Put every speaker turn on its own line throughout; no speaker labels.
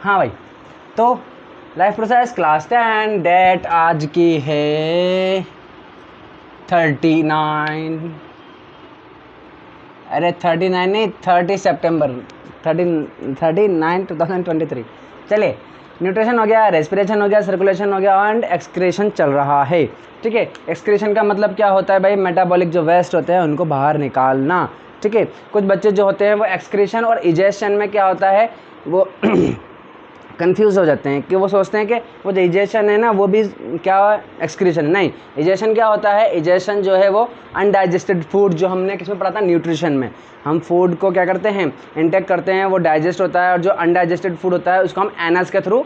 हाँ भाई, तो लाइफ प्रोसेस क्लास 10 डेट आज की है 39, अरे 39 नहीं 30 सितंबर 39 2023। चलिए, न्यूट्रिशन हो गया, रेस्पिरेशन हो गया, सर्कुलेशन हो गया एंड एक्सक्रीशन चल रहा है। ठीक है, एक्सक्रीशन का मतलब क्या होता है भाई? मेटाबॉलिक जो वेस्ट होते हैं उनको बाहर निकालना। ठीक है, कुछ बच्चे जो होते हैं वो एक्सक्रीशन और इजेशन में क्या होता है वो कंफ्यूज हो जाते हैं कि वो सोचते हैं कि वो जो इजेशन है ना वो भी क्या एक्सक्रीशन, नहीं। इजेशन क्या होता है? इजेशन जो है वो अनडाइजेस्टेड फूड, जो हमने किसमें पढ़ा था? न्यूट्रिशन में। हम फूड को क्या करते हैं? इनटेक करते हैं, वो डाइजेस्ट होता है और जो अनडाइजेस्टेड फूड होता है उसको हम एनस के थ्रू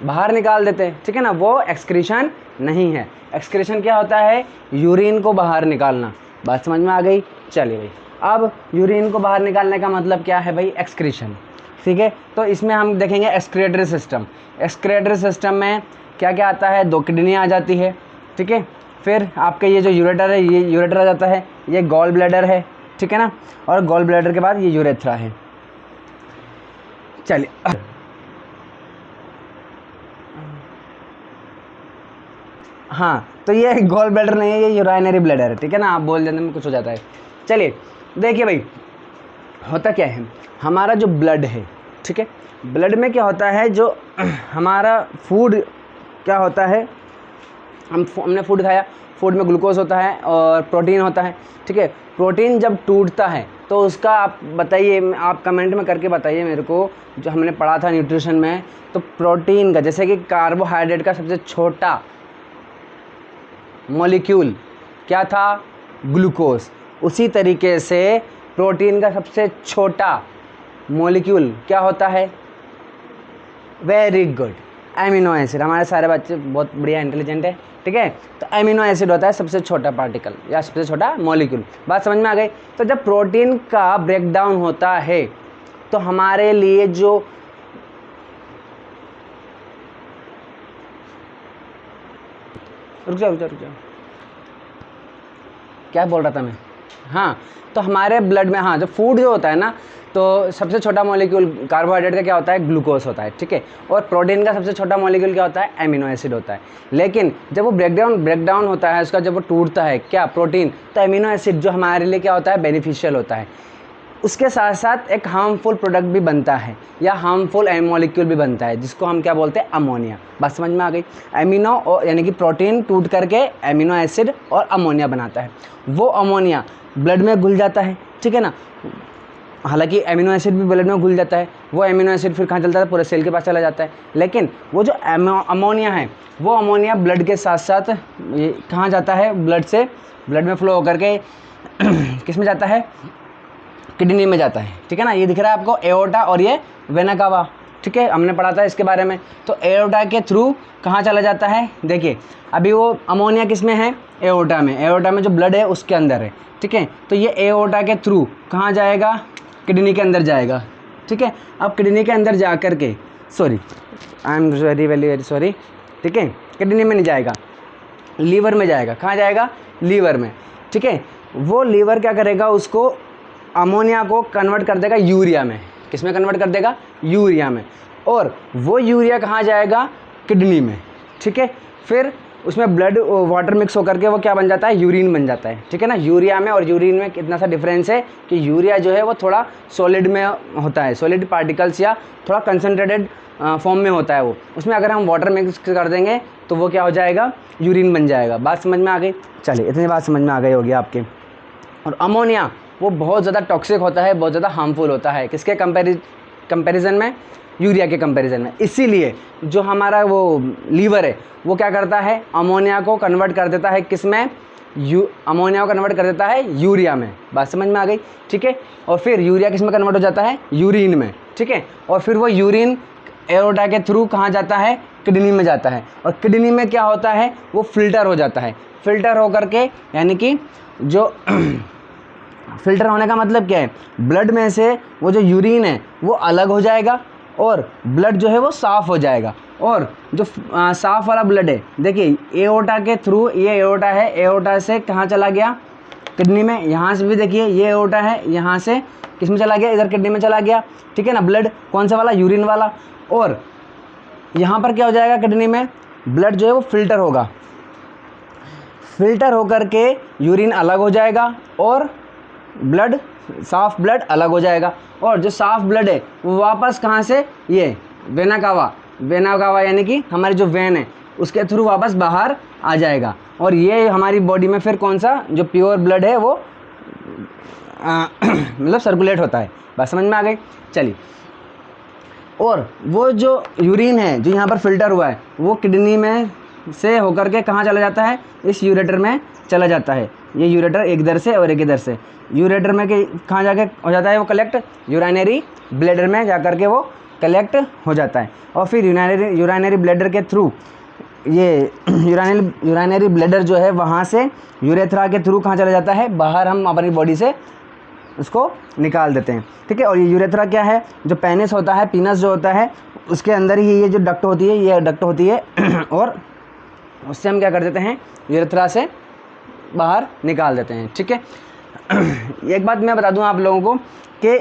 बाहर निकाल देते हैं। ठीक है ना, वो एक्सक्रीशन नहीं है। एक्सक्रीशन क्या होता है? यूरिन को बाहर निकालना। बात समझ में आ गई? चलिए भाई, अब यूरिन को बाहर निकालने का मतलब क्या है भाई? एक्सक्रीशन। ठीक है, तो इसमें हम देखेंगे एक्सक्रीटरी सिस्टम। एक्सक्रीटरी सिस्टम में क्या क्या आता है? 2 किडनी आ जाती है। ठीक है, फिर आपका ये जो यूरेटर है, ये यूरेटर आ जाता है, ये गॉल ब्लैडर है। ठीक है ना, और गॉल ब्लैडर के बाद ये यूरेथ्रा है। चलिए, हाँ, तो ये गॉल ब्लैडर नहीं है, ये यूराइनरी ब्लैडर है। ठीक है ना, आप बोल देने में कुछ हो जाता है। चलिए देखिए भाई, होता क्या है, हमारा जो ब्लड है, ठीक है, ब्लड में क्या होता है, जो हमारा फूड क्या होता है, हमने फूड खाया, फूड में ग्लूकोज होता है और प्रोटीन होता है। ठीक है, प्रोटीन जब टूटता है तो उसका आप बताइए, आप कमेंट में करके बताइए मेरे को, जो हमने पढ़ा था न्यूट्रिशन में, तो प्रोटीन का, जैसे कि कार्बोहाइड्रेट का सबसे छोटा मॉलिक्यूल क्या था? ग्लूकोज। उसी तरीके से प्रोटीन का सबसे छोटा मॉलिक्यूल क्या होता है? Very good, amino acid. हमारे सारे बच्चे बहुत बढ़िया इंटेलिजेंट है। ठीक है, तो एमिनो एसिड होता है सबसे छोटा पार्टिकल या सबसे छोटा मॉलिक्यूल। बात समझ में आ गई? तो जब प्रोटीन का ब्रेकडाउन होता है तो हमारे लिए जो रुक जाओ, क्या बोल रहा था मैं? हाँ, तो हमारे ब्लड में, हाँ, जो फूड जो होता है ना, तो सबसे छोटा मॉलिक्यूल कार्बोहाइड्रेट का क्या होता है? ग्लूकोज होता है। ठीक है, और प्रोटीन का सबसे छोटा मॉलिक्यूल क्या होता है? एमिनो एसिड होता है। लेकिन जब वो ब्रेकडाउन होता है उसका, जब वो टूटता है क्या? प्रोटीन, तो एमिनो एसिड जो हमारे लिए क्या होता है? बेनिफिशियल होता है। उसके साथ साथ एक हार्मफुल प्रोडक्ट भी बनता है या हार्मफुल मॉलिक्यूल भी बनता है, जिसको हम क्या बोलते हैं? अमोनिया। बात समझ में आ गई? एमिनो और यानी कि प्रोटीन टूट करके एमिनो एसिड और अमोनिया बनाता है। वो अमोनिया ब्लड में घुल जाता है। ठीक है ना, हालांकि एमिनो एसिड भी ब्लड में घुल जाता है। वो एमिनो एसिड फिर कहाँ चलता है? पूरे सेल के पास चला जाता है। लेकिन वो जो अमोनिया है, वो अमोनिया ब्लड के साथ साथ ये कहाँ जाता है? ब्लड में फ्लो होकर के किस में जाता है? किडनी में जाता है। ठीक है ना, ये दिख रहा है आपको एओर्टा और ये वेना कावा। ठीक है, हमने पढ़ा था इसके बारे में। तो एओर्टा के थ्रू कहाँ चला जाता है? देखिए, अभी वो अमोनिया किस में है? एओर्टा में। एओर्टा में जो ब्लड है उसके अंदर है। ठीक है, तो ये एओर्टा के थ्रू कहाँ जाएगा? किडनी के अंदर जाएगा। ठीक है, अब किडनी के अंदर जा कर के, sorry, I am very sorry, ठीक है, किडनी में नहीं जाएगा, लीवर में जाएगा। कहाँ जाएगा? लीवर में। ठीक है, वो लीवर क्या करेगा? उसको अमोनिया को कन्वर्ट कर देगा यूरिया में। किस में कन्वर्ट कर देगा? यूरिया में। और वो यूरिया कहाँ जाएगा? किडनी में। ठीक है, फिर उसमें ब्लड वाटर मिक्स होकर के वो क्या बन जाता है? यूरिन बन जाता है। ठीक है ना, यूरिया में और यूरिन में कितना सा डिफरेंस है कि यूरिया जो है वो थोड़ा सॉलिड में होता है, सॉलिड पार्टिकल्स या थोड़ा कंसनट्रेटेड फॉर्म में होता है वो। उसमें अगर हम वाटर मिक्स कर देंगे तो वो क्या हो जाएगा? यूरिन बन जाएगा। बात समझ में आ गई? चलिए, इतनी बात समझ में आ गई होगी आपके। और अमोनिया वो बहुत ज़्यादा टॉक्सिक होता है, बहुत ज़्यादा हार्मफुल होता है। किसके कंपैरिजन में? यूरिया के कंपैरिजन में। इसीलिए जो हमारा वो लीवर है वो क्या करता है? अमोनिया को कन्वर्ट कर देता है किस में? अमोनिया को कन्वर्ट कर देता है यूरिया में। बात समझ में आ गई? ठीक है, और फिर यूरिया किस में कन्वर्ट हो जाता है? यूरिन में। ठीक है, और फिर वो यूरिन एओर्टा के थ्रू कहाँ जाता है? किडनी में जाता है। और किडनी में क्या होता है? वो फिल्टर हो जाता है। फिल्टर होकर के, यानी कि जो फिल्टर होने का मतलब क्या है? ब्लड में से वो जो यूरिन है वो अलग हो जाएगा और ब्लड जो है वो साफ़ हो जाएगा। और जो साफ़ वाला ब्लड है, देखिए एओर्टा के थ्रू, ये एओर्टा है, एओर्टा से कहाँ चला गया? किडनी में। यहाँ से भी देखिए ये एओर्टा है, यहाँ से किस में चला गया, इधर किडनी में चला गया, ठीक है ना। ब्लड कौन सा वाला, यूरिन वाला। और यहाँ पर क्या हो जाएगा, किडनी में ब्लड जो है वो फिल्टर होगा, फिल्टर होकर के यूरिन अलग हो जाएगा और ब्लड, साफ ब्लड अलग हो जाएगा। और जो साफ ब्लड है वो वापस कहाँ से, ये वेना कावा, वेना कावा यानी कि हमारी जो वेन है उसके थ्रू वापस बाहर आ जाएगा। और ये हमारी बॉडी में फिर कौन सा जो प्योर ब्लड है वो मतलब सर्कुलेट होता है। बात समझ में आ गई। चलिए, और वो जो यूरिन है जो यहाँ पर फिल्टर हुआ है वो किडनी में से होकर के कहाँ चला जाता है, इस यूरेटर में चला जाता है। ये यूरेटर एक इधर से और एक इधर से, यूरेटर में के कहाँ जाके हो जाता है वो कलेक्ट, यूरिनरी ब्लैडर में जाकर के वो कलेक्ट हो जाता है। और फिर यूरिनरी ब्लैडर के थ्रू ये यूरिनरी ब्लैडर जो है वहाँ से यूरेथ्रा के थ्रू कहाँ चला जाता है, बाहर हम अपनी बॉडी से उसको निकाल देते हैं, ठीक है। और ये यूरेथ्रा क्या है, जो पेनिस होता है, पीनस जो होता है उसके अंदर ही ये जो डक्ट होती है, ये डक्ट होती है और उससे हम क्या कर देते हैं, यूरेथ्रा से बाहर निकाल देते हैं, ठीक है। एक बात मैं बता दूं आप लोगों को कि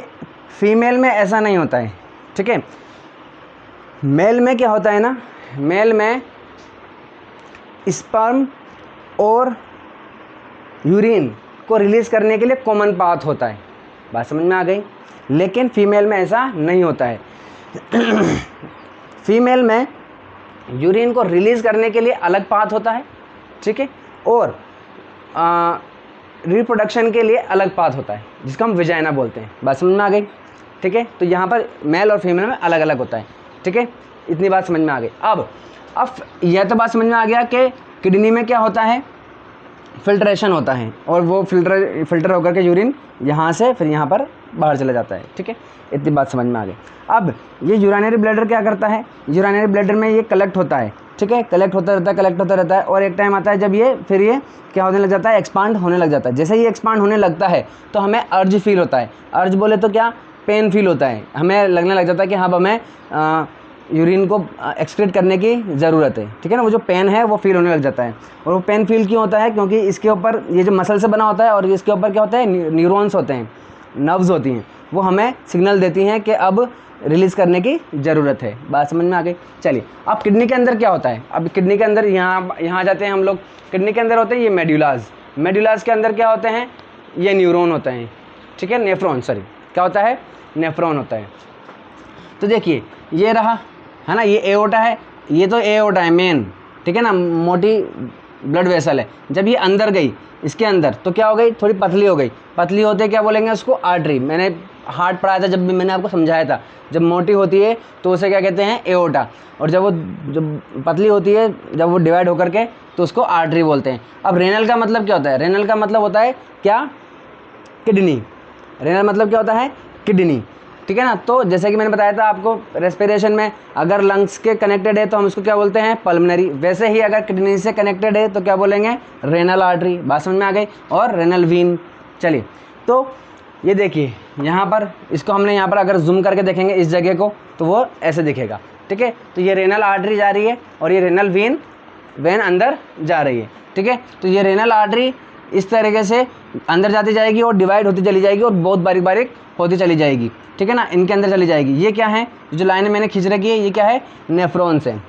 फीमेल में ऐसा नहीं होता है, ठीक है। मेल में क्या होता है ना, मेल में स्पर्म और यूरिन को रिलीज़ करने के लिए कॉमन पाथ होता है। बात समझ में आ गई। लेकिन फीमेल में ऐसा नहीं होता है। फीमेल में यूरिन को रिलीज़ करने के लिए अलग पाथ होता है, ठीक है, और रिप्रोडक्शन के लिए अलग पाथ होता है जिसको हम विजाइना बोलते हैं। बात समझ में आ गई, ठीक है। तो यहाँ पर मेल और फीमेल में अलग अलग होता है, ठीक है। इतनी बात समझ में आ गई। अब यह तो बात समझ में आ गया कि किडनी में क्या होता है, फिल्ट्रेशन होता है और वो फिल्टर होकर के यूरिन यहाँ से फिर यहाँ पर बाहर चला जाता है, ठीक है। इतनी बात समझ में आ गई। अब ये यूरिनरी ब्लैडर क्या करता है, यूरिनरी ब्लैडर में ये कलेक्ट होता है, ठीक है, कलेक्ट होता रहता है और एक टाइम आता है जब ये फिर ये क्या होने लग जाता है, एक्सपांड होने लग जाता है। जैसे ही एक्सपांड होने लगता है तो हमें अर्ज फील होता है। अर्ज बोले तो क्या, पेन फील होता है, हमें लगने लग जाता है कि हाँ हमें यूरिन को एक्सक्रीट करने की ज़रूरत है, ठीक है ना। वो जो पेन है वो फील होने लग जाता है। और वो पेन फील क्यों होता है, क्योंकि इसके ऊपर ये जो मसल से बना होता है और इसके ऊपर क्या होता है, न्यूरॉन्स होते हैं, नर्व्स होती हैं, वो हमें सिग्नल देती हैं कि अब रिलीज़ करने की ज़रूरत है। बात समझ में आ गई। चलिए, अब किडनी के अंदर क्या होता है, अब किडनी के अंदर यहाँ जाते हैं हम लोग। किडनी के अंदर होते हैं ये मेड्यूलाज, मेड्यूलाज के अंदर क्या होते हैं, ये न्यूरॉन होते हैं, ठीक है, नेफ्रॉन, सॉरी क्या होता है, नेफ्रॉन होता है। तो देखिए ये रहा है ना, ये एओर्टा है, ये तो एओर्टा है मेन, ठीक है ना, मोटी ब्लड वेसल है। जब ये अंदर गई इसके अंदर तो क्या हो गई, थोड़ी पतली हो गई। पतली होते क्या बोलेंगे उसको, आर्टरी। मैंने हार्ट पढ़ाया था जब भी, मैंने आपको समझाया था, जब मोटी होती है तो उसे क्या कहते हैं, एओर्टा। और जब पतली होती है, जब वो डिवाइड होकर के, तो उसको आर्टरी बोलते हैं। अब रेनल का मतलब क्या होता है, रेनल का मतलब होता है क्या, किडनी। रेनल मतलब क्या होता है, किडनी, ठीक है ना। तो जैसे कि मैंने बताया था आपको, रेस्पिरेशन में अगर लंग्स के कनेक्टेड है तो हम उसको क्या बोलते हैं, पल्मनरी। वैसे ही अगर किडनी से कनेक्टेड है तो क्या बोलेंगे, रेनल आर्टरी। बात समझ में आ गई। और रेनल वीन। चलिए, तो ये देखिए यहाँ पर, इसको हमने यहाँ पर अगर जूम करके देखेंगे इस जगह को तो वो ऐसे दिखेगा, ठीक है। तो ये रेनल आर्टरी जा रही है और ये रेनल वेन अंदर जा रही है, ठीक है। तो ये रेनल आर्टरी इस तरीके से अंदर जाती जाएगी और डिवाइड होती चली जाएगी और बहुत बारीक बारीक होती चली जाएगी, ठीक है ना, इनके अंदर चली जाएगी। ये क्या है, जो लाइनें मैंने खींच रखी है, ये क्या है, नेफ्रॉन्स है।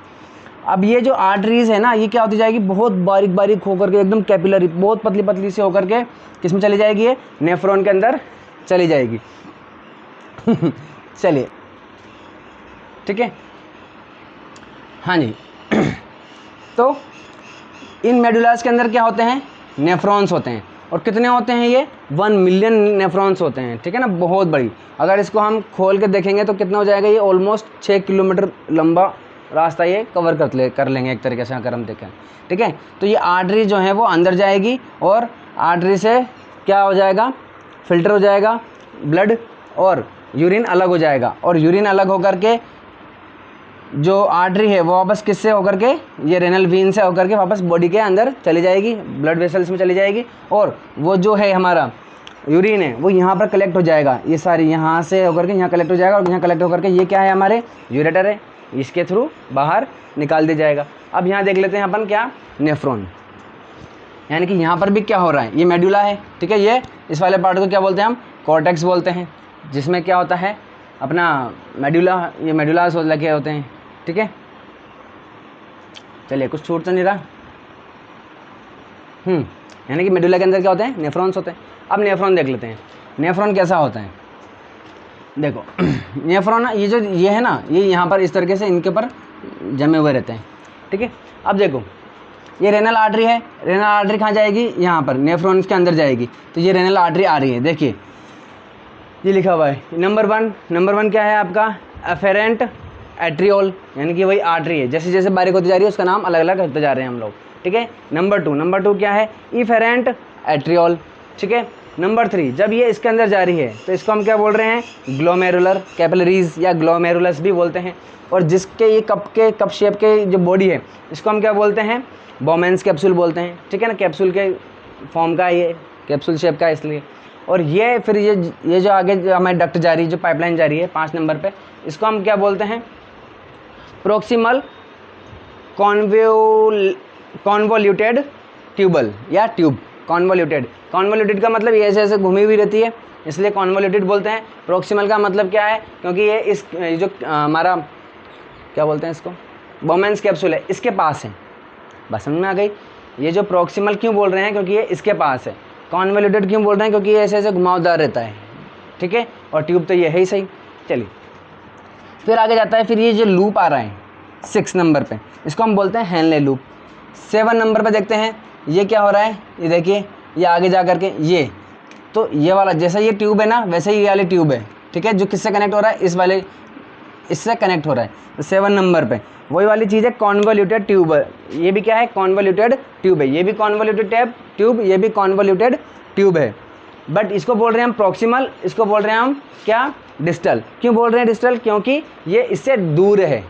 अब ये जो आर्टरीज है ना, ये क्या होती जाएगी, बहुत बारीक बारीक होकर के, एकदम कैपिलरी, बहुत पतली पतली से होकर के किस में चली जाएगी, ये नेफ्रॉन के अंदर चली जाएगी। चलिए, ठीक है, हाँ जी। तो इन मेडुलास के अंदर क्या होते हैं, नेफ्रॉन्स होते हैं। और कितने होते हैं ये, 1 मिलियन नेफ्रॉन्स होते हैं, ठीक है ना, बहुत बड़ी। अगर इसको हम खोल के देखेंगे तो कितना हो जाएगा, ये ऑलमोस्ट 6 किलोमीटर लंबा रास्ता ये कवर कर लेंगे एक तरीके से अगर हम देखें, ठीक है। तो ये आर्टरी जो है वो अंदर जाएगी और आर्टरी से क्या हो जाएगा, फिल्टर हो जाएगा ब्लड और यूरिन अलग हो जाएगा। और यूरिन अलग होकर के जो आर्टरी है वो वापस किससे होकर के, ये रेनल वीन से होकर के वापस बॉडी के अंदर चली जाएगी, ब्लड वेसल्स में चली जाएगी। और वो जो है हमारा यूरिन है वो यहाँ पर कलेक्ट हो जाएगा, ये सारी यहाँ से होकर के यहाँ कलेक्ट हो जाएगा और यहाँ कलेक्ट होकर के ये क्या है, हमारे यूरेटर है, इसके थ्रू बाहर निकाल दिया जाएगा। अब यहाँ देख लेते हैं अपन क्या, नेफ्रॉन, यानी कि यहाँ पर भी क्या हो रहा है, ये मेडुला है, ठीक है। ये इस वाले पार्ट को क्या बोलते हैं हम, कॉर्टेक्स बोलते हैं, जिसमें क्या होता है अपना मेडुला, ये मेडुलास लगे होते हैं, ठीक है। चलिए कुछ छूट तो नहीं रहा। यानी कि मेडुला के अंदर क्या होते हैं, नेफ्रॉन्स होते हैं। अब नेफ्रॉन देख लेते हैं, नेफ्रॉन कैसा होता है। देखो नेफ्रॉन ये है ना, ये यहाँ पर इस तरीके से इनके ऊपर जमे हुए रहते हैं, ठीक है। अब देखो ये रेनल आर्टरी है, रेनल आर्टरी कहाँ जाएगी, यहाँ पर नेफ्रॉन्स के अंदर जाएगी। तो ये रेनल आर्टरी आ रही है, देखिए ये लिखा हुआ है नंबर वन क्या है आपका, एफेरेंट एट्रियोल, यानी कि वही आर्टरी है। जैसे जैसे बारीक होती जा रही है उसका नाम अलग अलग करते जा रहे हैं हम लोग, ठीक है। नंबर टू क्या है, इफेरेंट एट्रियोल, ठीक है। नंबर 3 जब ये इसके अंदर जा रही है तो इसको हम क्या बोल रहे हैं, ग्लोमेरुलर कैपिलरीज या ग्लोमेरुलस भी बोलते हैं। और जिसके ये कप शेप के जो बॉडी है इसको हम क्या बोलते हैं, बोमेंस कैप्सूल बोलते हैं, ठीक है ना। कैप्सूल के फॉर्म का, ये कैप्सूल शेप का इसलिए। और ये फिर ये जो आगे जो हमारी डक्ट जा रही है, जो पाइपलाइन जा रही है 5 नंबर पे, इसको हम क्या बोलते हैं, प्रोक्सिमल कॉन्वोल्यूटेड ट्यूबल या ट्यूब। कॉन्वोल्यूटेड का मतलब ये ऐसे ऐसे घूमी हुई रहती है, इसलिए कॉन्वोल्यूटेड बोलते हैं। प्रोक्सिमल का मतलब क्या है, क्योंकि ये इस जो हमारा क्या बोलते हैं इसको, बोमेंस कैप्सूल है, इसके पास है। बस समझ में आ गई। ये जो प्रोक्सिमल क्यों बोल रहे हैं, क्योंकि ये इसके पास है। कॉन्वोल्यूटेड क्यों बोल रहे हैं, क्योंकि ये ऐसे ऐसे घुमावदार रहता है, ठीक है। और ट्यूब तो ये है ही सही। चलिए फिर आगे जाता है, फिर ये जो लूप आ रहा है 6 नंबर पे, इसको हम बोलते हैं हेनले लूप। 7 नंबर पे देखते हैं ये क्या हो रहा है, ये देखिए ये आगे जा करके ये, तो ये वाला जैसा ये ट्यूब है ना वैसे ही ये वाली ट्यूब है, ठीक है। जो किससे कनेक्ट हो रहा है, इस वाले इससे कनेक्ट हो रहा है। तो 7 नंबर पे वही वाली चीज़ है, कॉन्वोल्यूटेड ट्यूब। ये भी क्या है, कॉन्वोल्यूटेड ट्यूब है। ये भी कॉन्वोल्यूटेड ट्यूब, ये भी कॉन्वोल्यूटेड ट्यूब है। बट इसको बोल रहे हैं हम प्रॉक्सिमल, इसको बोल रहे हैं हम क्या, डिस्टल। क्यों बोल रहे हैं डिस्टल, क्योंकि ये इससे दूर है,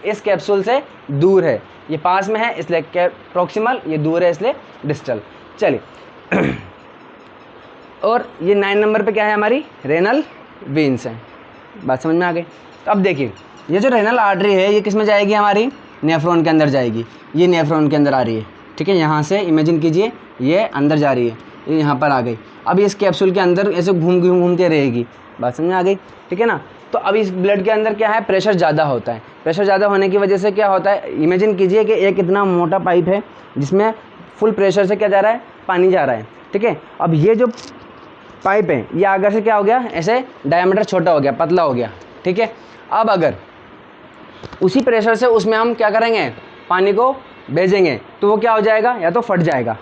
इस कैप्सूल से दूर है। ये पास में है इसलिए प्रॉक्सिमल, ये दूर है इसलिए डिस्टल। चलिए और ये 9 नंबर पे क्या है, हमारी रेनल वेन्स है। बात समझ में आ गई। तो अब देखिए ये जो रेनल आर्टरी है ये किस में जाएगी, हमारी नेफ्रॉन के अंदर जाएगी। ये नेफ्रॉन के अंदर आ रही है, ठीक है। यहाँ से इमेजिन कीजिए ये अंदर जा रही है, ये यहाँ पर आ गई। अब इस कैप्सूल के अंदर ऐसे घूम के रहेगी। बात समझ में आ गई, ठीक है ना। तो अब इस ब्लड के अंदर क्या है, प्रेशर ज़्यादा होता है। प्रेशर ज़्यादा होने की वजह से क्या होता है, इमेजिन कीजिए कि एक इतना मोटा पाइप है जिसमें फुल प्रेशर से क्या जा रहा है, पानी जा रहा है, ठीक है। अब ये जो पाइप है ये आगे से क्या हो गया, ऐसे डायमीटर छोटा हो गया, पतला हो गया, ठीक है। अब अगर उसी प्रेशर से उसमें हम क्या करेंगे, पानी को भेजेंगे तो वो क्या हो जाएगा, या तो फट जाएगा,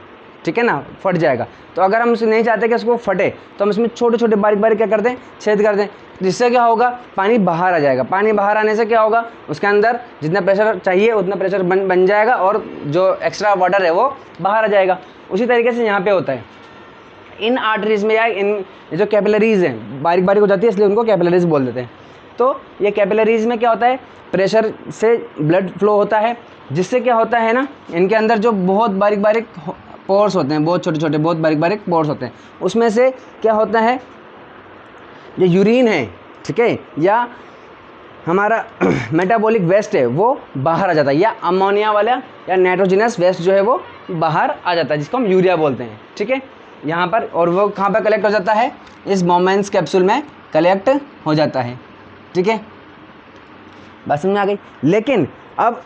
ठीक है ना, फट जाएगा। तो अगर हम नहीं चाहते कि उसको फटे तो हम इसमें छोटे छोटे बारीक बारीक क्या कर दें, छेद कर दें। जिससे क्या होगा, पानी बाहर आ जाएगा। पानी बाहर आने से क्या होगा, उसके अंदर जितना प्रेशर चाहिए उतना प्रेशर बन जाएगा और जो एक्स्ट्रा वाटर है वो बाहर आ जाएगा। उसी तरीके से यहाँ पे होता है इन आर्टरीज में, या इन जो कैपिलरीज हैं बारीक बारीक हो जाती है इसलिए उनको कैपिलरीज बोल देते हैं। तो ये कैपिलरीज में क्या होता है, प्रेशर से ब्लड फ्लो होता है, जिससे क्या होता है ना, इनके अंदर जो बहुत बारीक बारीक पोर्स होते हैं, बहुत छोटे छोटे बहुत बारीक बारीक पोर्स होते हैं, उसमें से क्या होता है, जो यूरिन है, ठीक है, या हमारा मेटाबॉलिक वेस्ट है वो बाहर आ जाता है, या अमोनिया वाला या नाइट्रोजनस वेस्ट जो है वो बाहर आ जाता है, जिसको हम यूरिया बोलते हैं, ठीक है। यहाँ पर, और वो कहाँ पर कलेक्ट हो जाता है, इस बोमेंस कैप्सूल में कलेक्ट हो जाता है, ठीक है। बात समझ में आ गई। लेकिन अब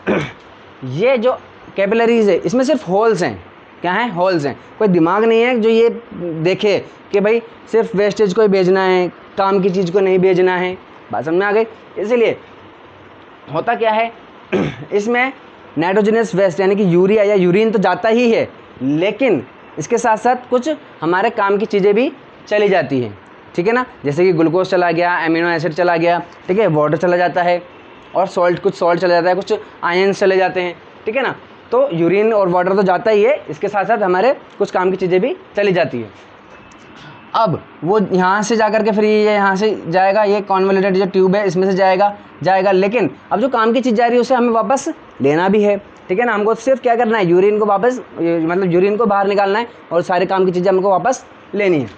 ये जो कैपिलरीज है इसमें सिर्फ होल्स हैं, क्या हैं, होल्स हैं। कोई दिमाग नहीं है जो ये देखे कि भाई सिर्फ वेस्टेज को ही भेजना है, काम की चीज़ को नहीं भेजना है। बात समझ में आ गई। इसीलिए होता क्या है इसमें नाइट्रोजनस वेस्ट यानी कि यूरिया या यूरिन तो जाता ही है, लेकिन इसके साथ साथ कुछ हमारे काम की चीज़ें भी चली जाती हैं, ठीक है ना। जैसे कि ग्लूकोज चला गया, अमीनो एसिड चला गया, ठीक है, वाटर चला जाता है, और कुछ सॉल्ट चला जाता है, कुछ आयन्स चले जाते हैं, ठीक है ना। तो यूरिन और वाटर तो जाता ही है, इसके साथ साथ हमारे कुछ काम की चीज़ें भी चली जाती है। अब वो यहाँ से जा कर के फिर ये यहाँ से जाएगा, ये कॉन्वोल्यूटेड जो ट्यूब है इसमें से जाएगा, लेकिन अब जो काम की चीज़ जा रही है उसे हमें वापस लेना भी है, ठीक है ना। हमको सिर्फ क्या करना है, यूरिन को वापस, मतलब यूरिन को बाहर निकालना है और सारे काम की चीज़ें हमको वापस लेनी है।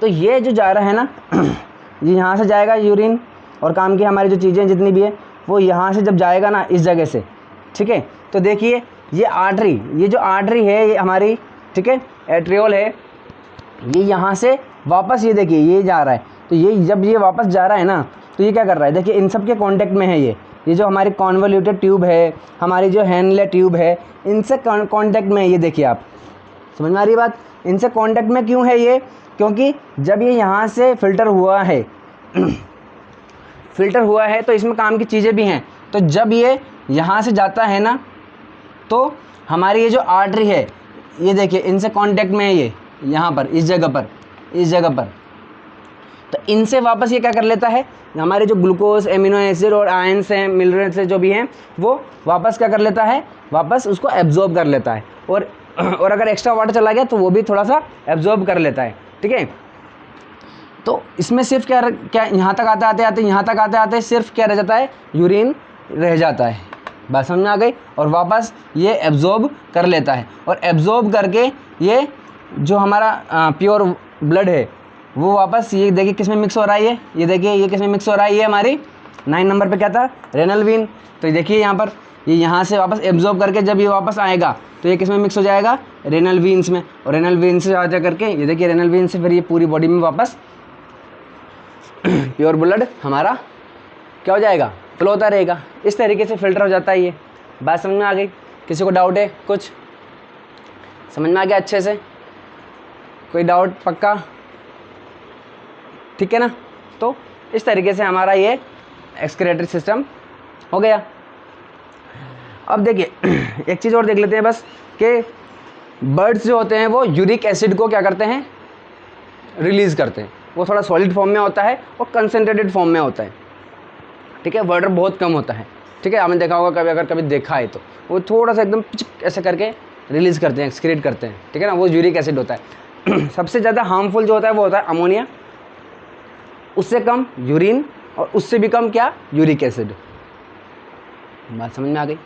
तो ये जो जा रहा है ना ये यहाँ से जाएगा यूरिन, और काम की हमारी जो चीज़ें जितनी भी है वो यहाँ से जब जाएगा ना इस जगह से, ठीक है। तो देखिए ये आर्टरी, ये जो आर्टरी है ये हमारी, ठीक है, एट्रियोल है, ये यहाँ से वापस ये देखिए ये जा रहा है, तो ये जब ये वापस जा रहा है ना, तो ये क्या कर रहा है, देखिए इन सब के कांटेक्ट में है ये जो हमारी कॉन्वोल्यूटेड ट्यूब है, हमारी जो हैनले ट्यूब है, इनसे कांटेक्ट में है ये। देखिए आप समझ में आ रही है बात, इनसे कांटेक्ट में क्यों है ये, क्योंकि जब ये यहाँ से फ़िल्टर हुआ है फ़िल्टर हुआ है तो इसमें काम की चीज़ें भी हैं। तो जब ये यहाँ से जाता है ना, तो हमारी ये जो आर्टरी है, ये देखिए इनसे कांटेक्ट में है ये, यहाँ पर इस जगह पर, तो इनसे वापस ये क्या कर लेता है, हमारे जो ग्लूकोज, एमिनो एसिड और आयंस हैं, मिनरल्स से जो भी हैं, वो वापस क्या कर लेता है, वापस उसको एब्जॉर्ब कर लेता है। और अगर एक्स्ट्रा वाटर चला गया तो वो भी थोड़ा सा एब्जॉर्ब कर लेता है, ठीक है। तो इसमें सिर्फ क्या यहाँ तक आते आते सिर्फ क्या रह जाता है, यूरिन रह जाता है। बात समझ में आ गई। और वापस ये एब्जॉर्ब कर लेता है, और एब्जॉर्ब करके ये जो हमारा प्योर ब्लड है वो वापस ये देखिए किस में मिक्स हो रहा है, ये देखिए ये किस में मिक्स हो रहा है, ये हमारी 9 नंबर पे क्या था, रेनल वेन। तो देखिए यहाँ पर ये यहाँ से वापस एब्जॉर्ब करके जब ये वापस आएगा तो ये किस में मिक्स हो जाएगा, रेनल वेन्स में। और रेनल वेन से आ जा करके ये देखिए रेनल वेन से फिर ये पूरी बॉडी में वापस प्योर ब्लड हमारा क्या हो जाएगा, फ्लो होता रहेगा। इस तरीके से फिल्टर हो जाता है ये। बात समझ में आ गई? किसी को डाउट है, कुछ समझ में आ गया अच्छे से? कोई डाउट? पक्का? ठीक है ना। तो इस तरीके से हमारा ये एक्सक्रीटरी सिस्टम हो गया। अब देखिए एक चीज़ और देख लेते हैं बस, कि बर्ड्स जो होते हैं वो यूरिक एसिड को क्या करते हैं, रिलीज़ करते हैं। वो थोड़ा सॉलिड फॉर्म में होता है और कंसनट्रेटेड फॉर्म में होता है, ठीक है। वाटर बहुत कम होता है, ठीक है। आपने देखा होगा कभी, अगर कभी देखा है तो वो थोड़ा सा एकदम ऐसे करके रिलीज़ करते हैं, एक्सक्रीट करते हैं, ठीक है ना। वो यूरिक एसिड होता है। सबसे ज़्यादा हार्मफुल जो होता है वो होता है अमोनिया, उससे कम यूरिन, और उससे भी कम क्या, यूरिक एसिड। बात समझ में आ गई?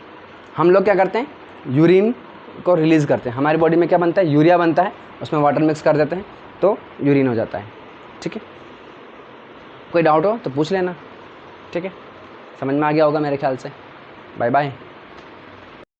हम लोग क्या करते हैं, यूरिन को रिलीज़ करते हैं। हमारी बॉडी में क्या बनता है, यूरिया बनता है, उसमें वाटर मिक्स कर देते हैं तो यूरिन हो जाता है, ठीक है। कोई डाउट हो तो पूछ लेना, ठीक है। समझ में आ गया होगा मेरे ख्याल से। Bye bye.